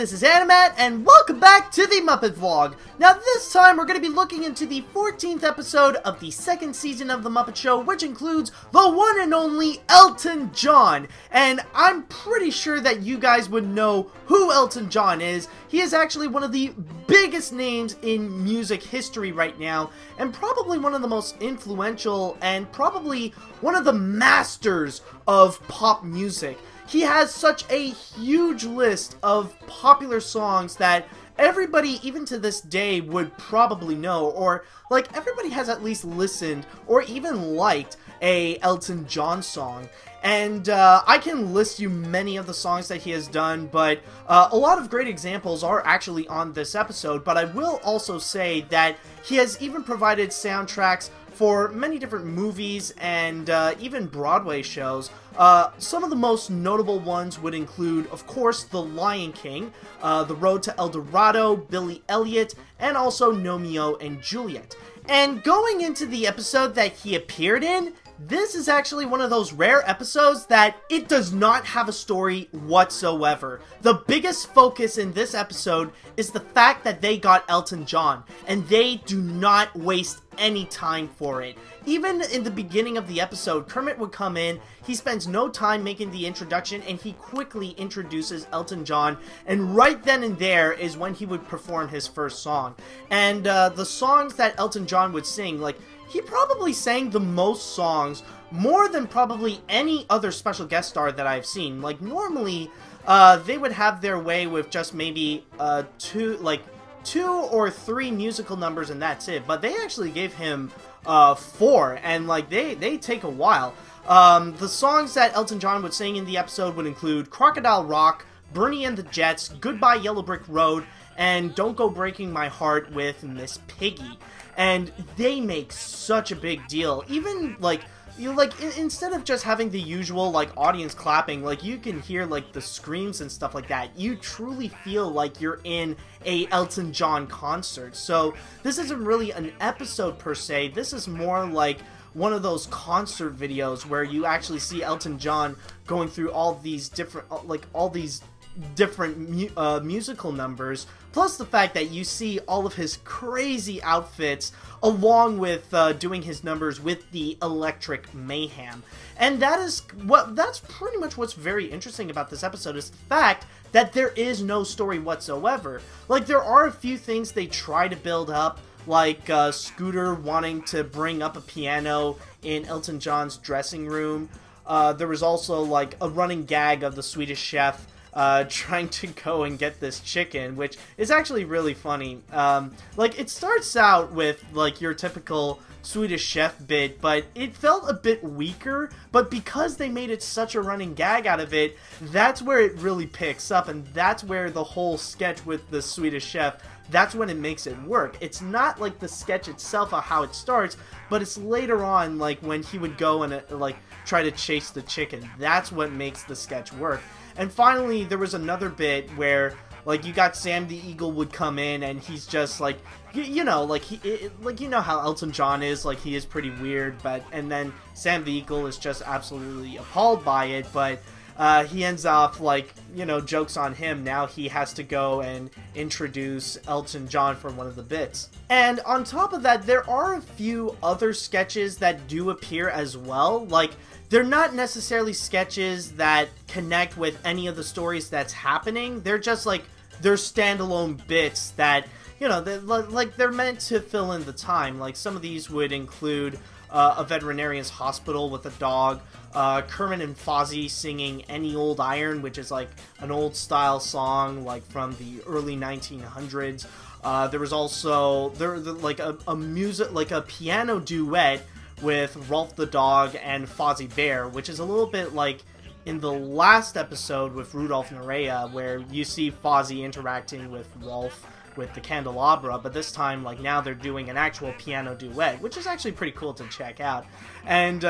this is Animat, and welcome back to the Muppet Vlog. Now this time we're going to be looking into the 14th episode of the second season of The Muppet Show, which includes the one and only Elton John. And I'm pretty sure that you guys would know who Elton John is. He is actually one of the biggest names in music history right now, and probably one of the most influential, and probably one of the masters of pop music. He has such a huge list of popular songs that everybody, even to this day, would probably know, or like everybody has at least listened or even liked a Elton John song. And I can list you many of the songs that he has done, but a lot of great examples are actually on this episode. But I will also say that he has even provided soundtracks for many different movies and even Broadway shows. Some of the most notable ones would include, of course, The Lion King, The Road to El Dorado, Billy Elliot, and also Romeo and Juliet. And going into the episode that he appeared in, this is actually one of those rare episodes that it does not have a story whatsoever. The biggest focus in this episode is the fact that they got Elton John, and they do not waste any time for it. Even in the beginning of the episode, Kermit would come in, he spends no time making the introduction, and he quickly introduces Elton John, and right then and there is when he would perform his first song. And the songs that Elton John would sing, like, he probably sang the most songs, more than probably any other special guest star that I've seen. Like, normally, they would have their way with just maybe two or three musical numbers and that's it. But they actually gave him 4, and like they take a while. The songs that Elton John would sing in the episode would include Crocodile Rock, Bernie and the Jets, Goodbye Yellow Brick Road, and Don't Go Breaking My Heart with Miss Piggy. And they make such a big deal. Even like instead of just having the usual like audience clapping, like you can hear like the screams and stuff like that. You truly feel like you're in a Elton John concert. So this isn't really an episode per se. This is more like one of those concert videos where you actually see Elton John going through all these different musical numbers, plus the fact that you see all of his crazy outfits along with doing his numbers with the Electric Mayhem. And that's pretty much what's very interesting about this episode, is the fact that there is no story whatsoever. Like, there are a few things they try to build up, like Scooter wanting to bring up a piano in Elton John's dressing room. There was also like a running gag of the Swedish Chef trying to go and get this chicken, which is actually really funny. Like, it starts out with like your typical Swedish Chef bit, but it felt a bit weaker, but because they made it such a running gag out of it, that's where it really picks up, and that's where the whole sketch with the Swedish Chef, that's when it makes it work. It's not like the sketch itself of how it starts, but it's later on, like when he would go and like try to chase the chicken. That's what makes the sketch work. And finally, there was another bit where, like, you got Sam the Eagle would come in, and he's just like, you know, like you know how Elton John is, like, he is pretty weird, and then Sam the Eagle is just absolutely appalled by it, but he ends up, like, you know, joke's on him, now he has to go and introduce Elton John for one of the bits. And on top of that, there are a few other sketches that do appear as well. Like, they're not necessarily sketches that connect with any of the stories that's happening. They're just like, they're standalone bits that, you know, they're meant to fill in the time. Like, some of these would include a veterinarian's hospital with a dog, Kermit and Fozzie singing Any Old Iron, which is like an old style song like from the early 1900s. There was also like a piano duet with Rolf the Dog and Fozzie Bear, which is a little bit like in the last episode with Rudolph Nureya, where you see Fozzie interacting with Rolf with the candelabra, but this time, like, now they're doing an actual piano duet, which is actually pretty cool to check out. And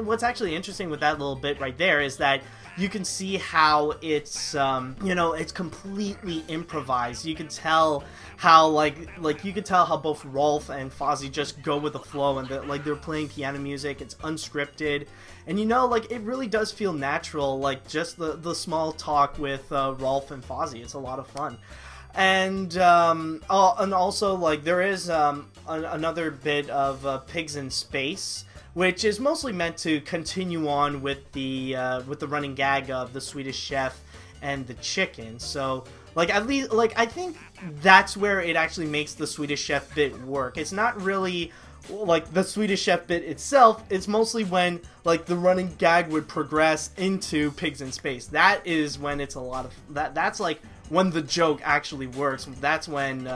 what's actually interesting with that little bit right there is that you can see how it's, you know, it's completely improvised. You can tell how, like you can tell how both Rolf and Fozzie just go with the flow, and they're playing piano music. It's unscripted, and you know, like, it really does feel natural, like, just the small talk with Rolf and Fozzie. It's a lot of fun. And also, like, there is another bit of Pigs in Space, which is mostly meant to continue on with the running gag of the Swedish Chef and the chicken. So, like, at least, like, I think that's where it actually makes the Swedish Chef bit work. It's not really, like, the Swedish Chef bit itself. It's mostly when, like, the running gag would progress into Pigs in Space. That is when it's a lot of, that's, like, when the joke actually works. That's when,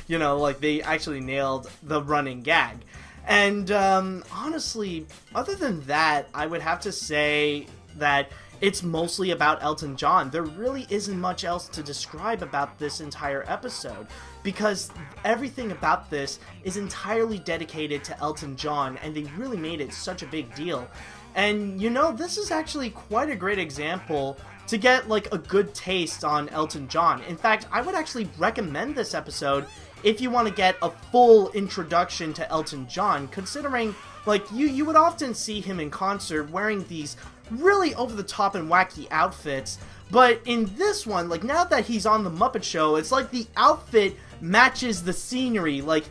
you know, like, they actually nailed the running gag. And, honestly, other than that, I would have to say that it's mostly about Elton John. There really isn't much else to describe about this entire episode, because everything about this is entirely dedicated to Elton John, and they really made it such a big deal. And, you know, this is actually quite a great example to get, like, a good taste on Elton John. In fact, I would actually recommend this episode if you want to get a full introduction to Elton John, considering, like, you would often see him in concert wearing these really over-the-top and wacky outfits, but in this one, like, now that he's on The Muppet Show, it's like the outfit matches the scenery. Like,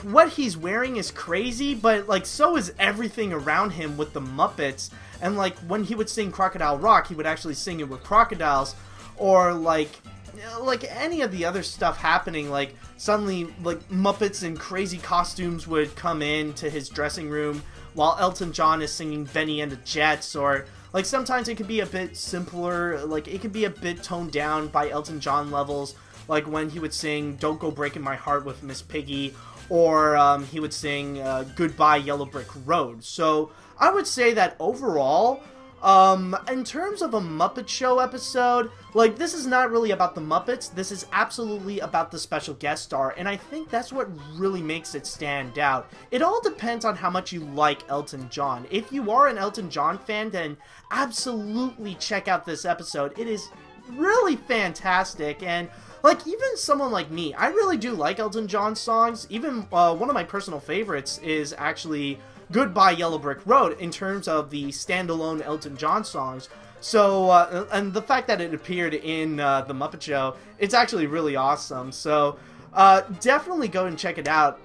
what he's wearing is crazy, but, like, so is everything around him with the Muppets. And, like, when he would sing Crocodile Rock, he would actually sing it with crocodiles, or, like any of the other stuff happening, like, suddenly, like, Muppets in crazy costumes would come in to his dressing room while Elton John is singing Benny and the Jets, or, like, sometimes it could be a bit simpler, like, it could be a bit toned down by Elton John levels, like when he would sing Don't Go Breaking My Heart with Miss Piggy, or he would sing Goodbye Yellow Brick Road. So I would say that overall, in terms of a Muppet Show episode, like, this is not really about the Muppets, this is absolutely about the special guest star, and I think that's what really makes it stand out. It all depends on how much you like Elton John. If you are an Elton John fan, then absolutely check out this episode. It is really fantastic, and, like, even someone like me, I really do like Elton John songs. Even one of my personal favorites is actually Goodbye Yellow Brick Road in terms of the standalone Elton John songs. So, and the fact that it appeared in The Muppet Show, it's actually really awesome. So, definitely go and check it out.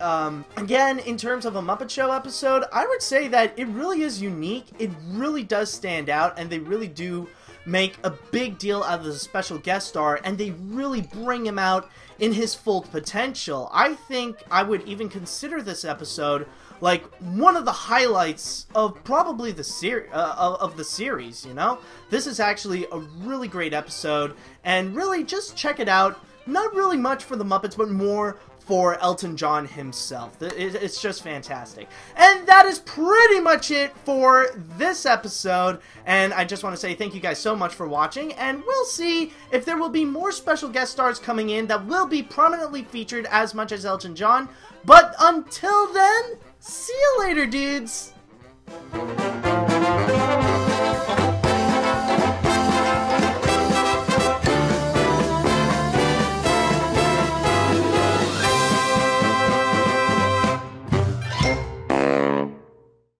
Again, in terms of a Muppet Show episode, I would say that it really is unique. It really does stand out, and they really do make a big deal out of the special guest star, and they really bring him out in his full potential. I think I would even consider this episode like one of the highlights of probably the series, you know? This is actually a really great episode, and really just check it out. Not really much for the Muppets, but more for Elton John himself. It's just fantastic. And that is pretty much it for this episode, and I just want to say thank you guys so much for watching, and we'll see if there will be more special guest stars coming in that will be prominently featured as much as Elton John. But until then, see you later, dudes!